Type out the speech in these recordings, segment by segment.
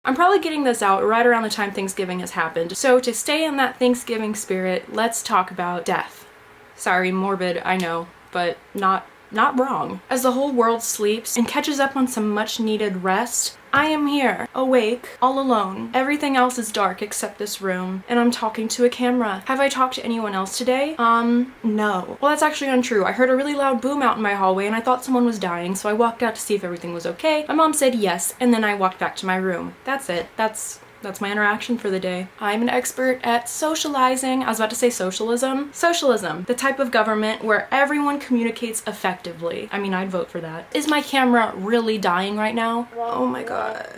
I'm probably getting this out right around the time Thanksgiving has happened, so to stay in that Thanksgiving spirit, let's talk about death. Sorry, morbid, I know, but not wrong. As the whole world sleeps and catches up on some much needed rest, I am here, awake, all alone. Everything else is dark except this room, and I'm talking to a camera. Have I talked to anyone else today? No. Well, that's actually untrue. I heard a really loud boom out in my hallway and I thought someone was dying, so I walked out to see if everything was okay. My mom said yes, and then I walked back to my room. That's it. That's my interaction for the day. I'm an expert at socializing. I was about to say socialism. Socialism, the type of government where everyone communicates effectively. I mean, I'd vote for that. Is my camera really dying right now? Oh my god.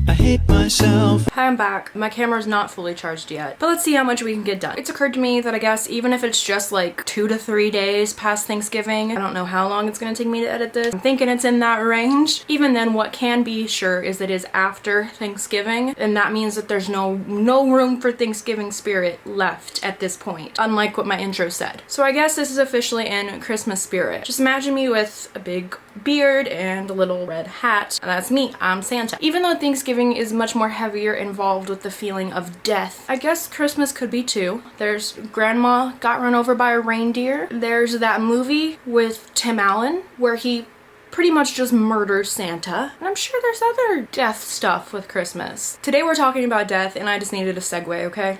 I hate myself. Hi, I'm back. My camera's not fully charged yet, but let's see how much we can get done. It's occurred to me that I guess even if it's just like 2 to 3 days past Thanksgiving, I don't know how long it's gonna take me to edit this. I'm thinking it's in that range. Even then, what can be sure is that it is after Thanksgiving, and that means that there's no room for Thanksgiving spirit left at this point, unlike what my intro said. So I guess this is officially in Christmas spirit. Just imagine me with a big beard and a little red hat, and that's me. I'm Santa. Even though Thanksgiving is much more heavier involved with the feeling of death, I guess Christmas could be too. There's Grandma got run over by a reindeer. There's that movie with Tim Allen where he pretty much just murders Santa. And I'm sure there's other death stuff with Christmas. Today we're talking about death, and I just needed a segue, okay?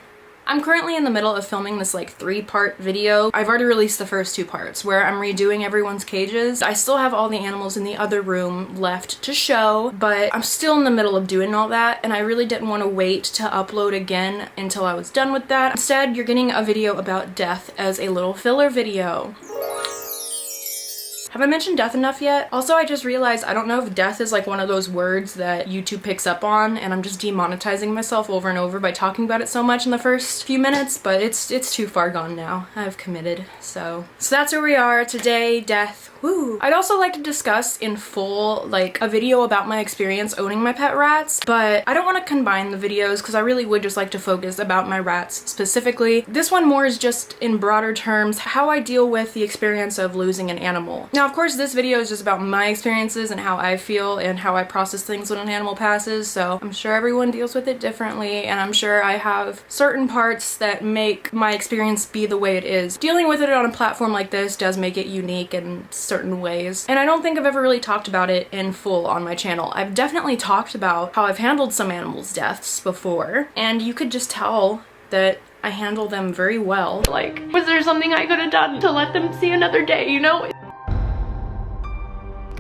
I'm currently in the middle of filming this like 3-part video. I've already released the first 2 parts where I'm redoing everyone's cages. I still have all the animals in the other room left to show, but I'm still in the middle of doing all that, and I really didn't want to wait to upload again until I was done with that. Instead, you're getting a video about death as a little filler video. Have I mentioned death enough yet? Also, I just realized I don't know if death is like one of those words that YouTube picks up on, and I'm just demonetizing myself over and over by talking about it so much in the first few minutes, but it's too far gone now. I've committed. So that's where we are today, death. Woo! I'd also like to discuss in full like a video about my experience owning my pet rats, but I don't want to combine the videos because I really would just like to focus about my rats specifically. This one more is just in broader terms how I deal with the experience of losing an animal. Now, of course, this video is just about my experiences and how I feel and how I process things when an animal passes, so I'm sure everyone deals with it differently, and I'm sure I have certain parts that make my experience be the way it is. Dealing with it on a platform like this does make it unique in certain ways, and I don't think I've ever really talked about it in full on my channel. I've definitely talked about how I've handled some animals' deaths before, and you could just tell that I handle them very well. Like, was there something I could have done to let them see another day, you know?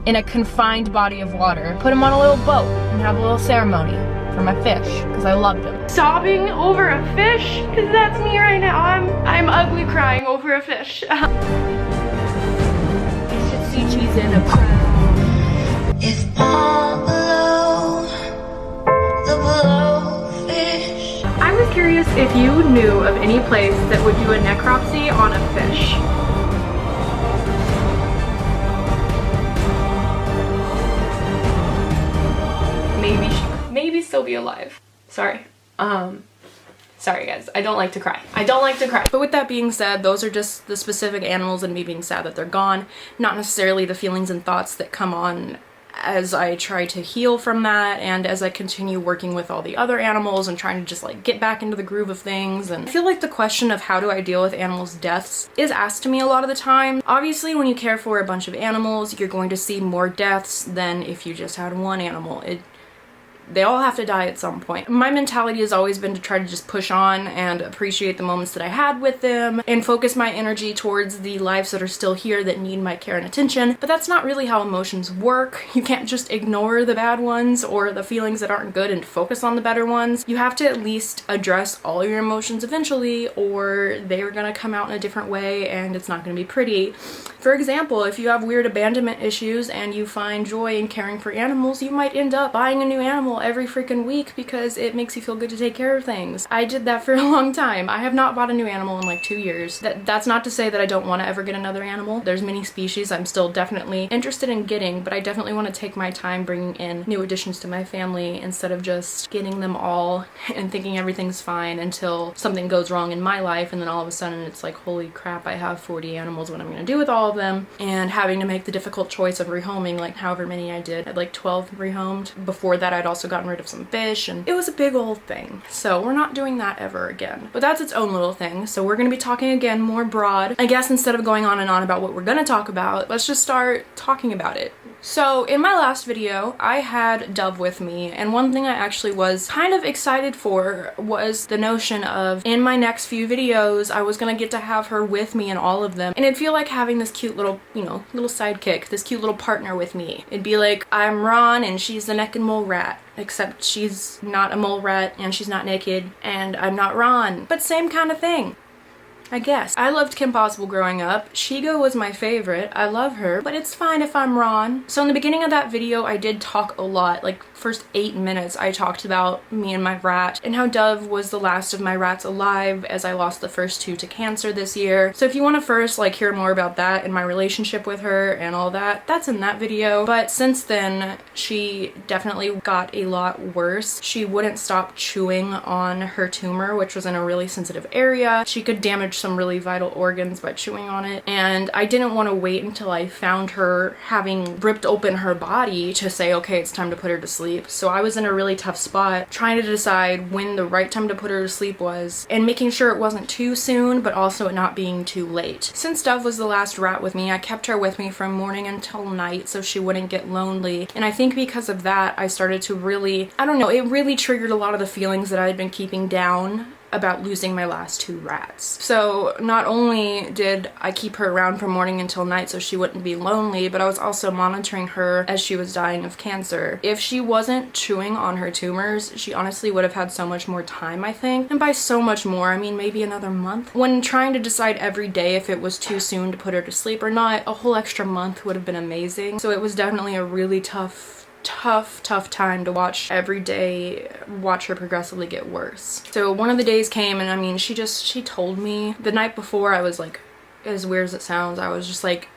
In a confined body of water. Put him on a little boat and have a little ceremony for my fish, because I loved him. Sobbing over a fish? Because that's me right now. I'm ugly crying over a fish. You should see cheese in a crowd. If all alone, the blowfish. I was curious if you knew of any place that would do a necropsy on a fish. Maybe still be alive. Sorry. Sorry guys, I don't like to cry. I don't like to cry. But with that being said, those are just the specific animals and me being sad that they're gone, not necessarily the feelings and thoughts that come on as I try to heal from that and as I continue working with all the other animals and trying to just like get back into the groove of things. And I feel like the question of how do I deal with animals' deaths is asked to me a lot of the time. Obviously, when you care for a bunch of animals, you're going to see more deaths than if you just had one animal. They all have to die at some point. My mentality has always been to try to just push on and appreciate the moments that I had with them and focus my energy towards the lives that are still here that need my care and attention. But that's not really how emotions work. You can't just ignore the bad ones or the feelings that aren't good and focus on the better ones. You have to at least address all your emotions eventually, or they're gonna come out in a different way and it's not gonna be pretty. For example, if you have weird abandonment issues and you find joy in caring for animals, you might end up buying a new animal animal every freaking week because it makes you feel good to take care of things. I did that for a long time. I have not bought a new animal in like 2 years. That's not to say that I don't want to ever get another animal. There's many species I'm still definitely interested in getting, but I definitely want to take my time bringing in new additions to my family instead of just getting them all and thinking everything's fine until something goes wrong in my life, and then all of a sudden it's like, holy crap, I have 40 animals, what am I going to do with all of them? And having to make the difficult choice of rehoming like however many I did. I had like 12 rehomed. Before that I'd also gotten rid of some fish, and it was a big old thing. So we're not doing that ever again. But that's its own little thing. So we're going to be talking again more broad. I guess instead of going on and on about what we're going to talk about, let's just start talking about it. So in my last video, I had Dove with me, and one thing I actually was kind of excited for was the notion of in my next few videos, I was gonna get to have her with me in all of them. And it'd feel like having this cute little, you know, little sidekick, this cute little partner with me. It'd be like, I'm Ron and she's the neck and mole rat. Except she's not a mole rat and she's not naked and I'm not Ron. But same kind of thing, I guess. I loved Kim Possible growing up. Shigo was my favorite. I love her, but it's fine if I'm Ron. So in the beginning of that video, I did talk a lot. Like first 8 minutes, I talked about me and my rat and how Dove was the last of my rats alive as I lost the first 2 to cancer this year. So if you want to first like hear more about that and my relationship with her and all that, that's in that video. But since then, she definitely got a lot worse. She wouldn't stop chewing on her tumor, which was in a really sensitive area. She could damage some really vital organs by chewing on it, and I didn't want to wait until I found her having ripped open her body to say, okay, it's time to put her to sleep. So I was in a really tough spot trying to decide when the right time to put her to sleep was and making sure it wasn't too soon but also it not being too late. Since Dove was the last rat with me, I kept her with me from morning until night so she wouldn't get lonely, and I think because of that I started to really, I don't know, it really triggered a lot of the feelings that I had been keeping down about losing my last 2 rats. So not only did I keep her around from morning until night so she wouldn't be lonely, but I was also monitoring her as she was dying of cancer. If she wasn't chewing on her tumors, she honestly would have had so much more time, I think. And by so much more, I mean maybe another month. When trying to decide every day if it was too soon to put her to sleep or not, a whole extra month would have been amazing. So it was definitely a really tough time to watch every day, watch her progressively get worse. So one of the days came, and I mean, she told me the night before, I was like, as weird as it sounds, I was just like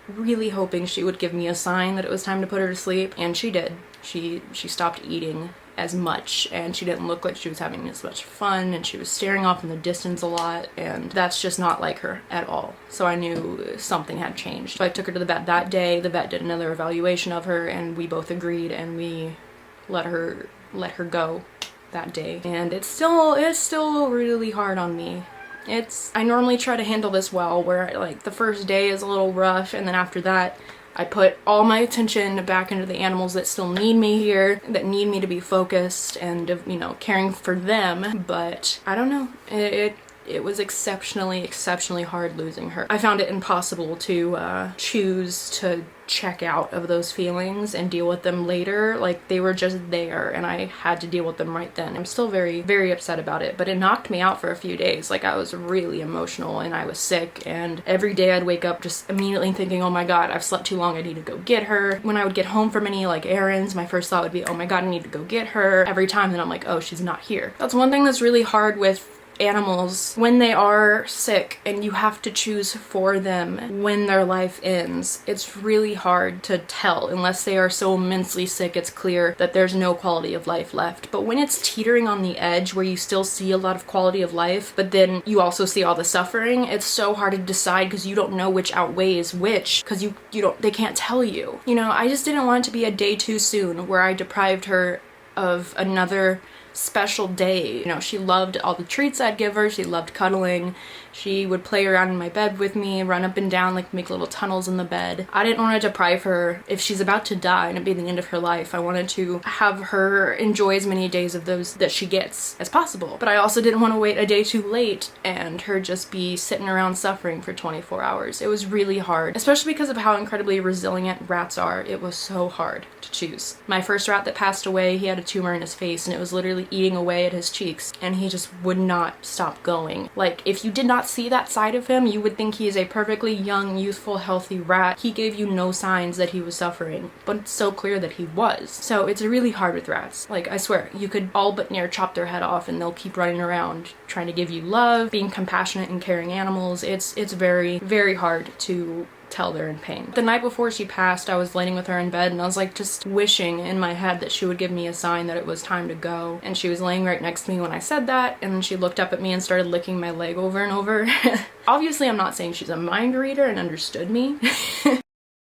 really hoping she would give me a sign that it was time to put her to sleep, and she did. She stopped eating as much, and she didn't look like she was having as much fun, and she was staring off in the distance a lot, and that's just not like her at all. So I knew something had changed. So I took her to the vet that day. The vet did another evaluation of her, and we both agreed, and we let her go that day. And it's still really hard on me. I normally try to handle this well, where like the first day is a little rough, and then after that I put all my attention back into the animals that still need me here, that need me to be focused and, you know, caring for them. But I don't know, it was exceptionally hard losing her. I found it impossible to choose to check out of those feelings and deal with them later. Like, they were just there and I had to deal with them right then. I'm still very upset about it, but it knocked me out for a few days. Like, I was really emotional and I was sick, and every day I'd wake up just immediately thinking, oh my god, I've slept too long, I need to go get her. When I would get home from any like errands, my first thought would be, oh my god, I need to go get her. Every time then I'm like, oh, she's not here. That's one thing that's really hard with animals when they are sick and you have to choose for them when their life ends. It's really hard to tell unless they are so immensely sick it's clear that there's no quality of life left. But when it's teetering on the edge where you still see a lot of quality of life but then you also see all the suffering, it's so hard to decide because you don't know which outweighs which, because they can't tell you. You know, I just didn't want it to be a day too soon where I deprived her of another special day. You know, she loved all the treats I'd give her. She loved cuddling. She would play around in my bed with me, run up and down, like make little tunnels in the bed. I didn't want to deprive her if she's about to die and it'd be the end of her life. I wanted to have her enjoy as many days of those that she gets as possible. But I also didn't want to wait a day too late and her just be sitting around suffering for 24 hours. It was really hard, especially because of how incredibly resilient rats are. It was so hard to choose. My first rat that passed away, he had a tumor in his face and it was literally started eating away at his cheeks, and he just would not stop going. Like, if you did not see that side of him, you would think he is a perfectly young, youthful, healthy rat. He gave you no signs that he was suffering, but it's so clear that he was. So it's really hard with rats. Like, I swear, you could all but near chop their head off and they'll keep running around trying to give you love, being compassionate and caring animals. It's very, very hard to tell they're in pain. The night before she passed, I was laying with her in bed and I was like just wishing in my head that she would give me a sign that it was time to go. And she was laying right next to me when I said that, and then she looked up at me and started licking my leg over and over. Obviously, I'm not saying she's a mind reader and understood me.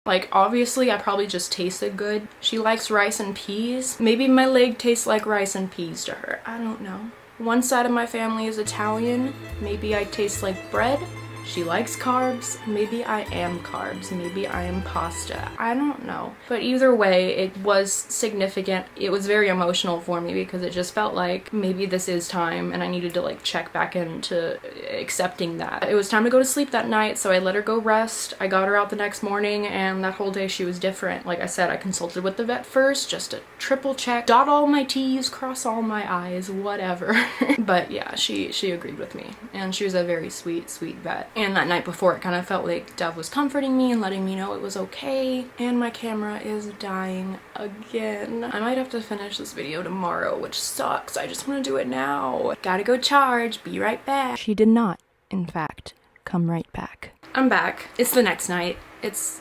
Like, obviously, I probably just tasted good. She likes rice and peas. Maybe my leg tastes like rice and peas to her. I don't know. One side of my family is Italian. Maybe I taste like bread. She likes carbs. Maybe I am carbs. Maybe I am pasta. I don't know. But either way, it was significant. It was very emotional for me because it just felt like maybe this is time and I needed to like check back into accepting that. It was time to go to sleep that night, so I let her go rest. I got her out the next morning, and that whole day she was different. Like I said, I consulted with the vet first just to triple check, dot all my T's, cross all my I's, whatever. But yeah, she agreed with me, and she was a very sweet vet. And that night before, it kind of felt like Dove was comforting me and letting me know it was okay. And my camera is dying again. I might have to finish this video tomorrow, which sucks. I just want to do it now. Gotta go charge. Be right back. She did not, in fact, come right back. I'm back. It's the next night. It's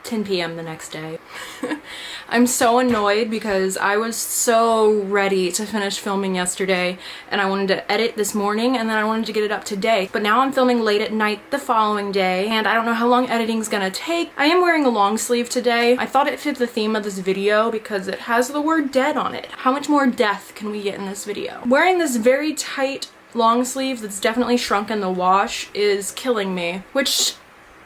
10 p.m. the next day. I'm so annoyed because I was so ready to finish filming yesterday, and I wanted to edit this morning, and then I wanted to get it up today. But now I'm filming late at night the following day, and I don't know how long editing's gonna take. I am wearing a long sleeve today. I thought it fit the theme of this video because it has the word dead on it. How much more death can we get in this video? Wearing this very tight long sleeve that's definitely shrunk in the wash is killing me, which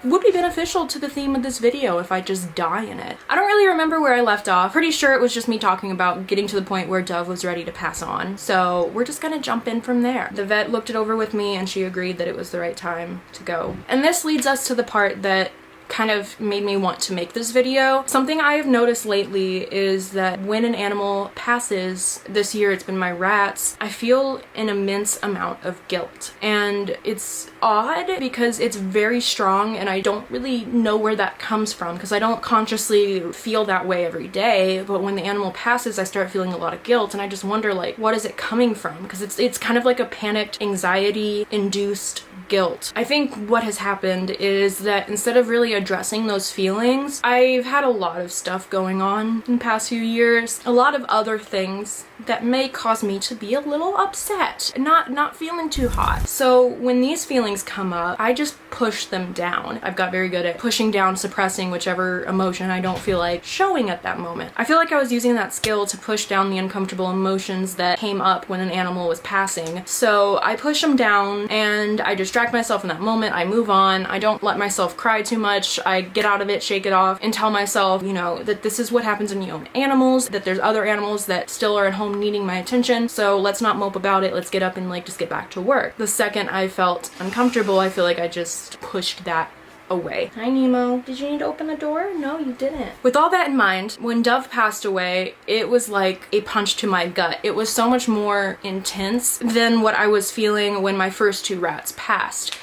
would be beneficial to the theme of this video if I just die in it. I don't really remember where I left off. Pretty sure it was just me talking about getting to the point where Dove was ready to pass on. So we're just gonna jump in from there. The vet looked it over with me and she agreed that it was the right time to go. And this leads us to the part that kind of made me want to make this video. Something I have noticed lately is that when an animal passes, this year it's been my rats, I feel an immense amount of guilt. And it's odd because it's very strong and I don't really know where that comes from because I don't consciously feel that way every day, but when the animal passes I start feeling a lot of guilt, and I just wonder, like, what is it coming from? Because it's kind of like a panicked, anxiety induced guilt. I think what has happened is that instead of really addressing those feelings, I've had a lot of stuff going on in the past few years, a lot of other things that may cause me to be a little upset, not feeling too hot. So when these feelings come up, I just push them down. I've got very good at pushing down, suppressing whichever emotion I don't feel like showing at that moment. I feel like I was using that skill to push down the uncomfortable emotions that came up when an animal was passing. So I push them down and I distract myself in that moment. I move on. I don't let myself cry too much. I get out of it, shake it off, and tell myself, you know, that this is what happens when you own animals, that there's other animals that still are at home needing my attention, so let's not mope about it. Let's get up and like just get back to work. The second I felt uncomfortable, I feel like I just pushed that away. Hi Nemo. Did you need to open the door? No, you didn't. With all that in mind, when Dove passed away, it was like a punch to my gut. It was so much more intense than what I was feeling when my first two rats passed.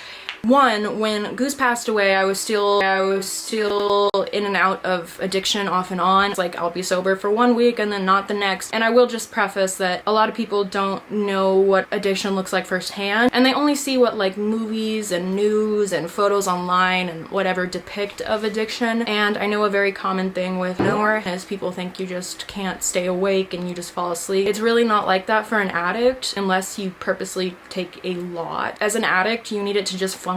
One, when Goose passed away, I was still in and out of addiction off and on. It's like I'll be sober for 1 week and then not the next. And I will just preface that a lot of people don't know what addiction looks like firsthand, and they only see what like movies and news and photos online and whatever depict of addiction. And I know a very common thing with nowhere is people think you just can't stay awake and you just fall asleep. It's really not like that for an addict unless you purposely take a lot. As an addict, you need it to just function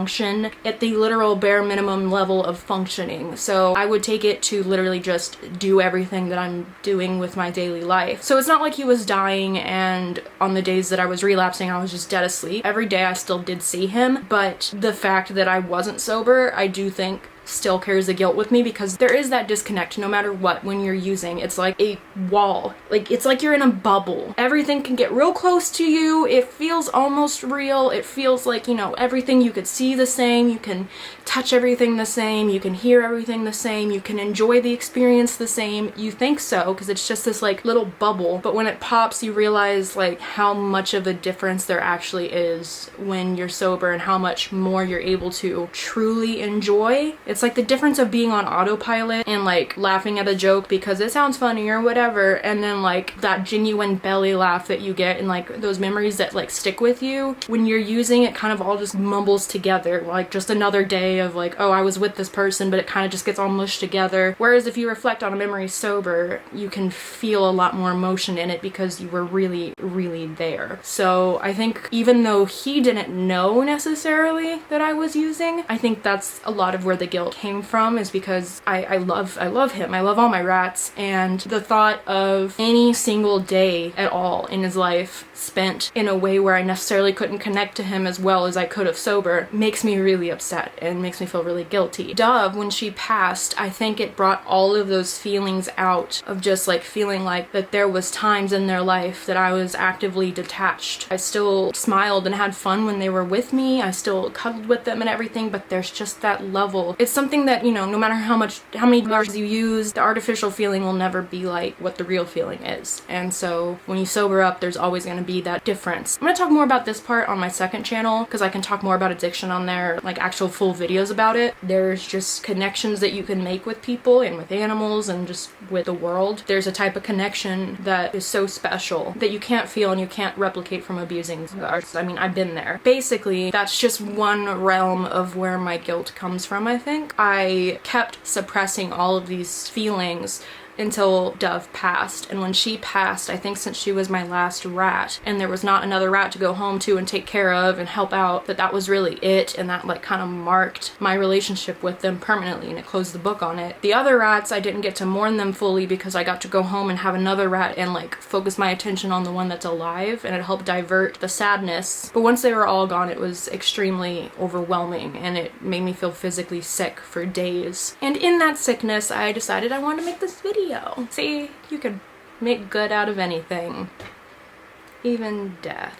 at the literal bare minimum level of functioning. So I would take it to literally just do everything that I'm doing with my daily life. So it's not like he was dying and on the days that I was relapsing I was just dead asleep. Every day I still did see him, but the fact that I wasn't sober, I do think still carries the guilt with me, because there is that disconnect no matter what when you're using. It's like a wall. Like, it's like you're in a bubble. Everything can get real close to you. It feels almost real. It feels like, you know, everything you could see the same. You can touch everything the same. You can hear everything the same. You can enjoy the experience the same. You think so, because it's just this like little bubble. But when it pops, you realize like how much of a difference there actually is when you're sober, and how much more you're able to truly enjoy. It's like the difference of being on autopilot and like laughing at a joke because it sounds funny or whatever, and then like that genuine belly laugh that you get, and like those memories that like stick with you. When you're using it, kind of all just mumbles together, like just another day of like, oh, I was with this person, but it kind of just gets all mushed together. Whereas if you reflect on a memory sober, you can feel a lot more emotion in it because you were really, really there. So I think even though he didn't know necessarily that I was using, I think that's a lot of where the guilt came from, is because I love him. I love all my rats, and the thought of any single day at all in his life spent in a way where I necessarily couldn't connect to him as well as I could have sober makes me really upset and makes me feel really guilty. Dove, when she passed, I think it brought all of those feelings out of just like feeling like that there was times in their life that I was actively detached. I still smiled and had fun when they were with me. I still cuddled with them and everything, but there's just that level. It's something that, you know, no matter how many bars you use, the artificial feeling will never be like what the real feeling is. And so when you sober up, there's always going to be that difference. I'm going to talk more about this part on my second channel, because I can talk more about addiction on there, like actual full videos about it. There's just connections that you can make with people and with animals and just with the world. There's a type of connection that is so special that you can't feel and you can't replicate from abusing. I mean, I've been there. Basically, that's just one realm of where my guilt comes from, I think. I kept suppressing all of these feelings until Dove passed. And when she passed, I think since she was my last rat and there was not another rat to go home to and take care of and help out, that was really it, and that like kind of marked my relationship with them permanently, and it closed the book on it. The other rats, I didn't get to mourn them fully because I got to go home and have another rat and like focus my attention on the one that's alive, and it helped divert the sadness. But once they were all gone, it was extremely overwhelming, and it made me feel physically sick for days. And in that sickness, I decided I wanted to make this video. See, you can make good out of anything, even death.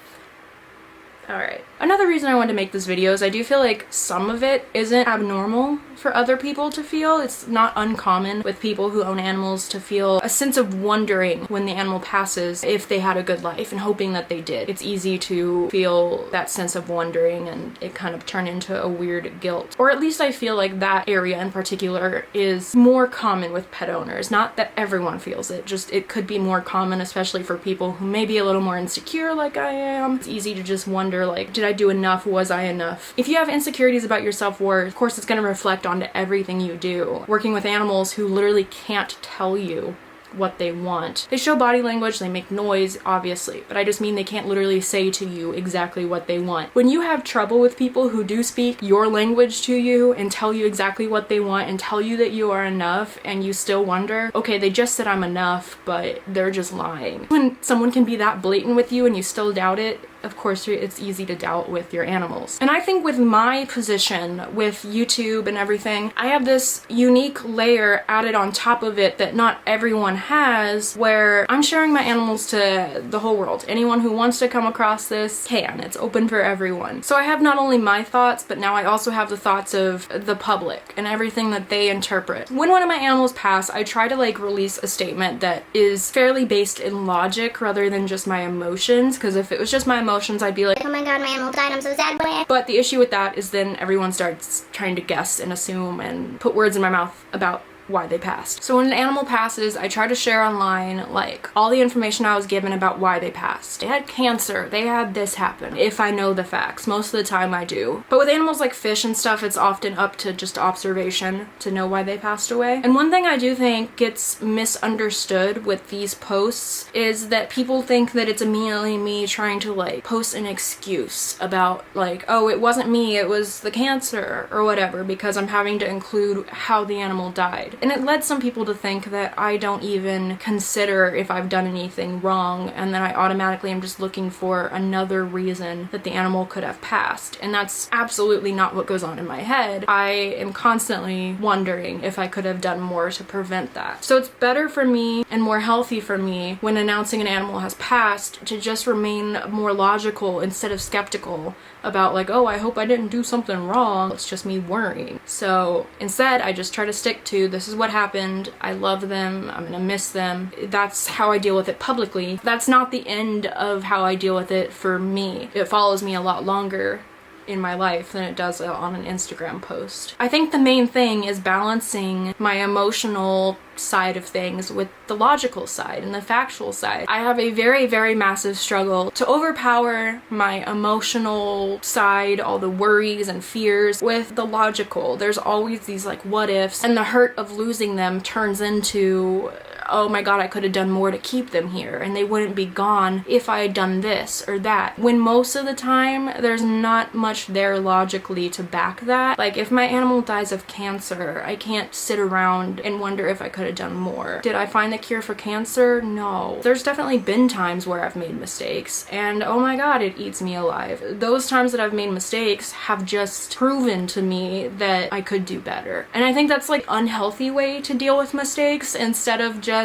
Alright. Another reason I wanted to make this video is I do feel like some of it isn't abnormal for other people to feel. It's not uncommon with people who own animals to feel a sense of wondering when the animal passes if they had a good life, and hoping that they did. It's easy to feel that sense of wondering, and it kind of turn into a weird guilt. Or at least I feel like that area in particular is more common with pet owners. Not that everyone feels it, just it could be more common, especially for people who may be a little more insecure like I am. It's easy to just wonder, like, did I do enough? Was I enough? If you have insecurities about your self-worth, of course it's going to reflect onto everything you do. Working with animals who literally can't tell you what they want. They show body language, they make noise, obviously, but I just mean they can't literally say to you exactly what they want. When you have trouble with people who do speak your language to you and tell you exactly what they want and tell you that you are enough, and you still wonder, okay, they just said I'm enough, but they're just lying. When someone can be that blatant with you and you still doubt it, of course it's easy to doubt with your animals. And I think with my position with YouTube and everything, I have this unique layer added on top of it that not everyone has, where I'm sharing my animals to the whole world. Anyone who wants to come across this can. It's open for everyone. So I have not only my thoughts, but now I also have the thoughts of the public and everything that they interpret. When one of my animals pass, I try to like release a statement that is fairly based in logic rather than just my emotions, because if it was just my emotions, I'd be like, oh my god, my animal died, I'm so sad. But the issue with that is then everyone starts trying to guess and assume and put words in my mouth about why they passed. So when an animal passes, I try to share online like all the information I was given about why they passed. They had cancer, they had this happen, if I know the facts. Most of the time I do. But with animals like fish and stuff, it's often up to just observation to know why they passed away. And one thing I do think gets misunderstood with these posts is that people think that it's immediately me trying to like post an excuse about like, oh, it wasn't me, it was the cancer or whatever, because I'm having to include how the animal died. And it led some people to think that I don't even consider if I've done anything wrong, and then I automatically am just looking for another reason that the animal could have passed. And that's absolutely not what goes on in my head. I am constantly wondering if I could have done more to prevent that. So it's better for me and more healthy for me when announcing an animal has passed to just remain more logical instead of skeptical about like, oh, I hope I didn't do something wrong. It's just me worrying. So instead, I just try to stick to, this is what happened. I love them. I'm gonna miss them. That's how I deal with it publicly. That's not the end of how I deal with it for me. It follows me a lot longer in my life than it does on an Instagram post. I think the main thing is balancing my emotional side of things with the logical side and the factual side. I have a very, very massive struggle to overpower my emotional side, all the worries and fears, with the logical. There's always these like what ifs, and the hurt of losing them turns into, oh my god, I could have done more to keep them here and they wouldn't be gone if I had done this or that. When most of the time, there's not much there logically to back that. Like if my animal dies of cancer, I can't sit around and wonder if I could have done more. Did I find the cure for cancer? No. There's definitely been times where I've made mistakes and oh my god, it eats me alive. Those times that I've made mistakes have just proven to me that I could do better. And I think that's like an unhealthy way to deal with mistakes instead of just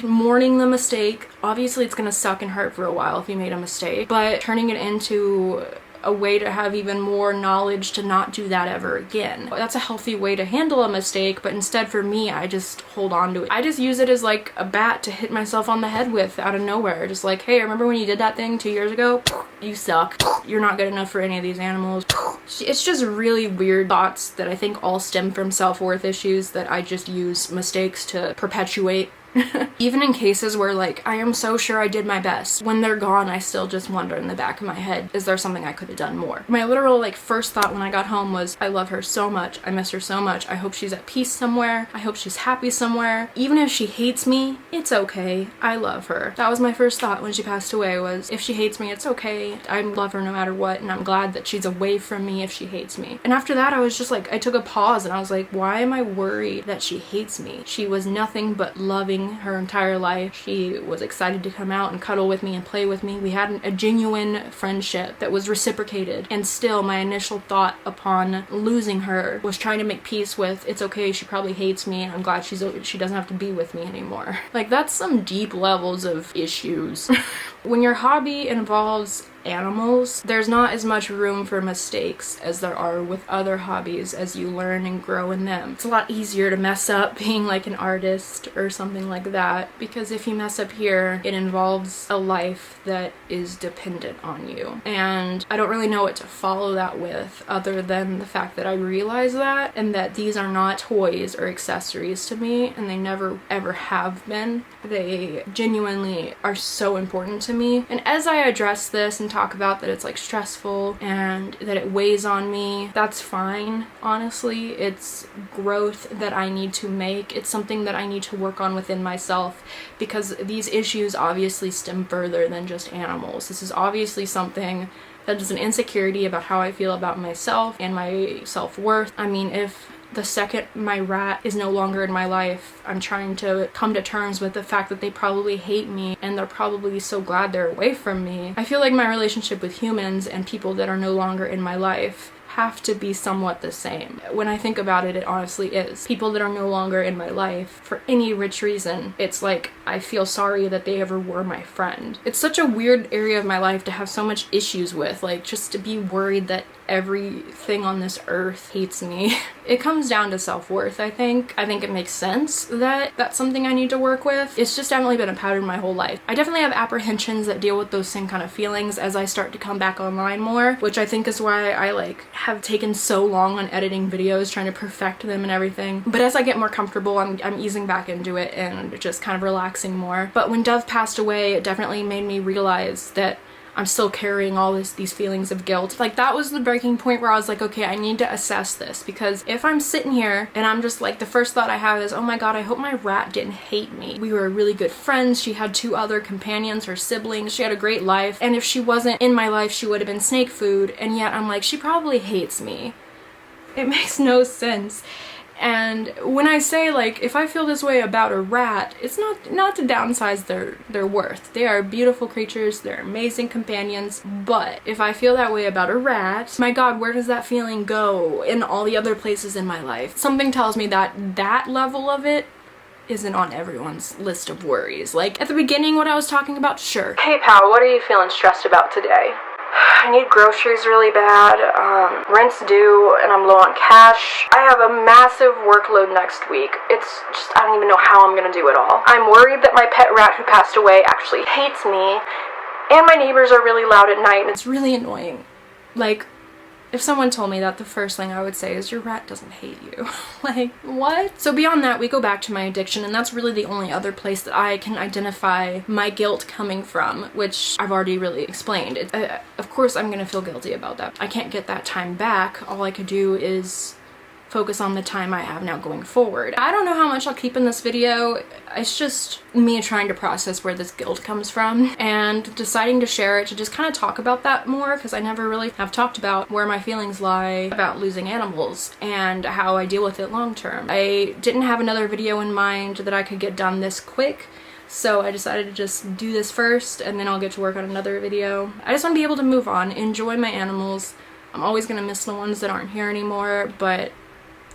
mourning the mistake. Obviously it's gonna suck and hurt for a while if you made a mistake, but turning it into a way to have even more knowledge to not do that ever again. That's a healthy way to handle a mistake, but instead for me, I just hold on to it. I just use it as like a bat to hit myself on the head with out of nowhere. Just like, hey, remember when you did that thing 2 years ago? You suck. You're not good enough for any of these animals. It's just really weird thoughts that I think all stem from self-worth issues that I just use mistakes to perpetuate. Even in cases where like I am so sure I did my best, when they're gone I still just wonder in the back of my head, is there something I could have done more? My literal like first thought when I got home was, I love her so much, I miss her so much, I hope she's at peace somewhere, I hope she's happy somewhere. Even if she hates me, it's okay, I love her. That was my first thought when she passed away, was if she hates me, it's okay, I love her no matter what, and I'm glad that she's away from me if she hates me. And after that I was just like, I took a pause and I was like, why am I worried that she hates me? She was nothing but loving her entire life. She was excited to come out and cuddle with me and play with me. We had a genuine friendship that was reciprocated, and still my initial thought upon losing her was trying to make peace with, it's okay, she probably hates me and I'm glad she doesn't have to be with me anymore. Like that's some deep levels of issues. When your hobby involves animals, there's not as much room for mistakes as there are with other hobbies as you learn and grow in them. It's a lot easier to mess up being like an artist or something like that, because if you mess up here, it involves a life that is dependent on you. And I don't really know what to follow that with other than the fact that I realize that, and that these are not toys or accessories to me, and they never ever have been. They genuinely are so important to me. And as I address this and talk about that it's like stressful and that it weighs on me, that's fine. Honestly, it's growth that I need to make. It's something that I need to work on within myself, because these issues obviously stem further than just animals. This is obviously something that is an insecurity about how I feel about myself and my self-worth. I mean, if the second my rat is no longer in my life, I'm trying to come to terms with the fact that they probably hate me and they're probably so glad they're away from me. I feel like my relationship with humans and people that are no longer in my life have to be somewhat the same. When I think about it, it honestly is. People that are no longer in my life for any rich reason, it's like I feel sorry that they ever were my friend. It's such a weird area of my life to have so much issues with, like just to be worried that everything on this earth hates me. It comes down to self-worth, I think. I think it makes sense that that's something I need to work with. It's just definitely been a pattern my whole life. I definitely have apprehensions that deal with those same kind of feelings as I start to come back online more, which I think is why I like have taken so long on editing videos, trying to perfect them and everything. But as I get more comfortable, I'm easing back into it and just kind of relaxing more. But when Dove passed away, it definitely made me realize that I'm still carrying all these feelings of guilt. Like that was the breaking point where I was like, okay, I need to assess this, because if I'm sitting here and I'm just like, the first thought I have is, oh my god, I hope my rat didn't hate me. We were really good friends. She had 2 other companions, her siblings. She had a great life. And if she wasn't in my life, she would have been snake food. And yet I'm like, she probably hates me. It makes no sense. And when I say, like, if I feel this way about a rat, it's not to downsize their worth. They are beautiful creatures, they're amazing companions, but if I feel that way about a rat, my god, where does that feeling go in all the other places in my life? Something tells me that that level of it isn't on everyone's list of worries. Like, at the beginning, what I was talking about, sure. Hey pal, what are you feeling stressed about today? I need groceries really bad, rent's due, and I'm low on cash. I have a massive workload next week. It's just, I don't even know how I'm gonna do it all. I'm worried that my pet rat who passed away actually hates me, and my neighbors are really loud at night, and it's really annoying. Like, if someone told me that, the first thing I would say is, your rat doesn't hate you. Like, what? So beyond that, we go back to my addiction, and that's really the only other place that I can identify my guilt coming from, which I've already really explained. Of course I'm gonna feel guilty about that. I can't get that time back. All I could do is focus on the time I have now going forward. I don't know how much I'll keep in this video. It's just me trying to process where this guilt comes from and deciding to share it, to just kind of talk about that more, because I never really have talked about where my feelings lie about losing animals and how I deal with it long term. I didn't have another video in mind that I could get done this quick, so I decided to just do this first and then I'll get to work on another video. I just want to be able to move on, enjoy my animals. I'm always gonna miss the ones that aren't here anymore, but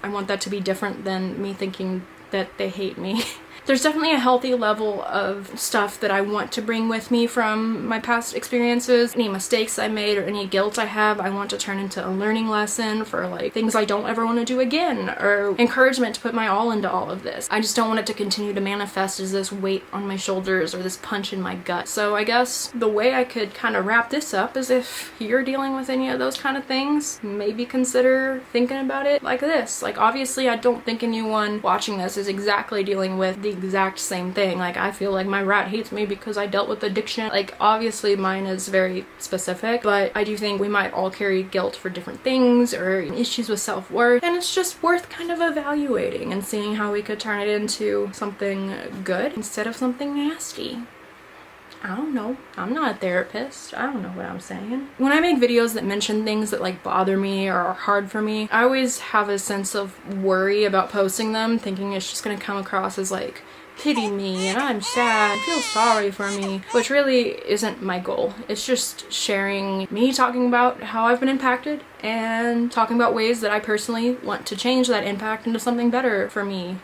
I want that to be different than me thinking that they hate me. There's definitely a healthy level of stuff that I want to bring with me from my past experiences. Any mistakes I made or any guilt I have, I want to turn into a learning lesson for, like, things I don't ever want to do again, or encouragement to put my all into all of this. I just don't want it to continue to manifest as this weight on my shoulders or this punch in my gut. So I guess the way I could kind of wrap this up is, if you're dealing with any of those kind of things, maybe consider thinking about it like this. Like, obviously I don't think anyone watching this is exactly dealing with the exact same thing. Like, I feel like my rat hates me because I dealt with addiction. Like, obviously mine is very specific, but I do think we might all carry guilt for different things or issues with self-worth, and it's just worth kind of evaluating and seeing how we could turn it into something good instead of something nasty. I don't know. I'm not a therapist. I don't know what I'm saying. When I make videos that mention things that, like, bother me or are hard for me, I always have a sense of worry about posting them, thinking it's just gonna come across as, like, pity me and I'm sad, feel sorry for me, which really isn't my goal. It's just sharing me, talking about how I've been impacted and talking about ways that I personally want to change that impact into something better for me.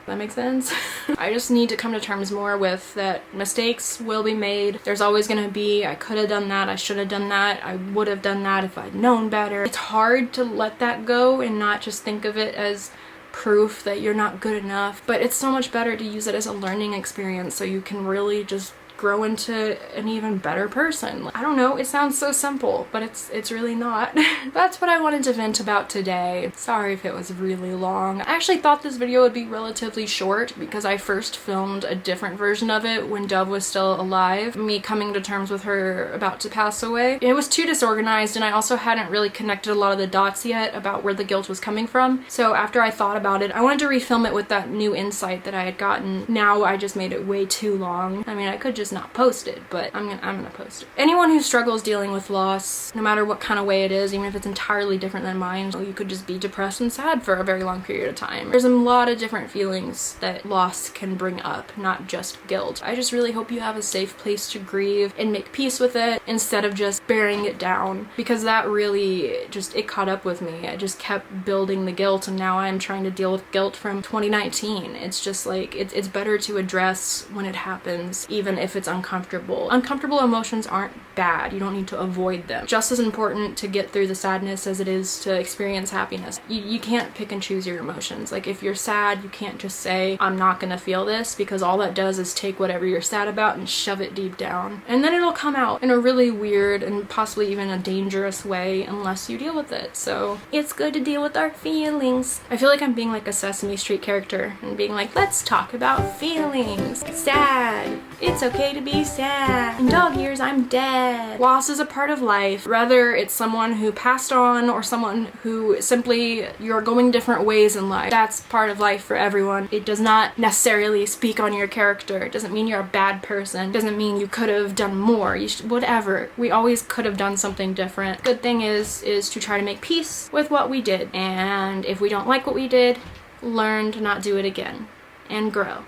That makes sense? I just need to come to terms more with that mistakes will be made. There's always gonna be, I could have done that, I should have done that, I would have done that if I'd known better. It's hard to let that go and not just think of it as proof that you're not good enough, but it's so much better to use it as a learning experience so you can really just grow into an even better person. I don't know, it sounds so simple, but it's really not. That's what I wanted to vent about today. Sorry if it was really long. I actually thought this video would be relatively short because I first filmed a different version of it when Dove was still alive, me coming to terms with her about to pass away. It was too disorganized, and I also hadn't really connected a lot of the dots yet about where the guilt was coming from. So after I thought about it, I wanted to refilm it with that new insight that I had gotten. Now I just made it way too long. I mean, I could just not post it, but I'm gonna post it. Anyone who struggles dealing with loss, no matter what kind of way it is, even if it's entirely different than mine, you could just be depressed and sad for a very long period of time. There's a lot of different feelings that loss can bring up, not just guilt. I just really hope you have a safe place to grieve and make peace with it instead of just burying it down, because that really it caught up with me. I just kept building the guilt, and now I'm trying to deal with guilt from 2019. It's just like, it's better to address when it happens, even if it's uncomfortable. Uncomfortable emotions aren't bad. You don't need to avoid them. Just as important to get through the sadness as it is to experience happiness. You can't pick and choose your emotions. Like, if you're sad, you can't just say, I'm not gonna feel this, because all that does is take whatever you're sad about and shove it deep down. And then it'll come out in a really weird and possibly even a dangerous way unless you deal with it. So it's good to deal with our feelings. I feel like I'm being like a Sesame Street character and being like, let's talk about feelings. Sad. It's okay to be sad. In dog years, I'm dead. Loss is a part of life. Whether it's someone who passed on or someone who simply you're going different ways in life. That's part of life for everyone. It does not necessarily speak on your character. It doesn't mean you're a bad person. It doesn't mean you could have done more. Whatever. We always could have done something different. Good thing is to try to make peace with what we did. And if we don't like what we did, learn to not do it again and grow.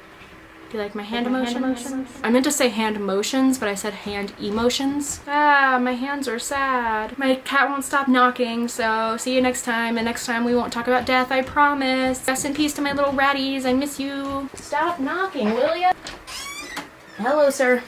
Do you like my hand emotions? I meant to say hand motions, but I said hand emotions. Ah, my hands are sad. My cat won't stop knocking, so see you next time. And next time we won't talk about death, I promise. Rest in peace to my little ratties. I miss you. Stop knocking, will ya? Hello, sir.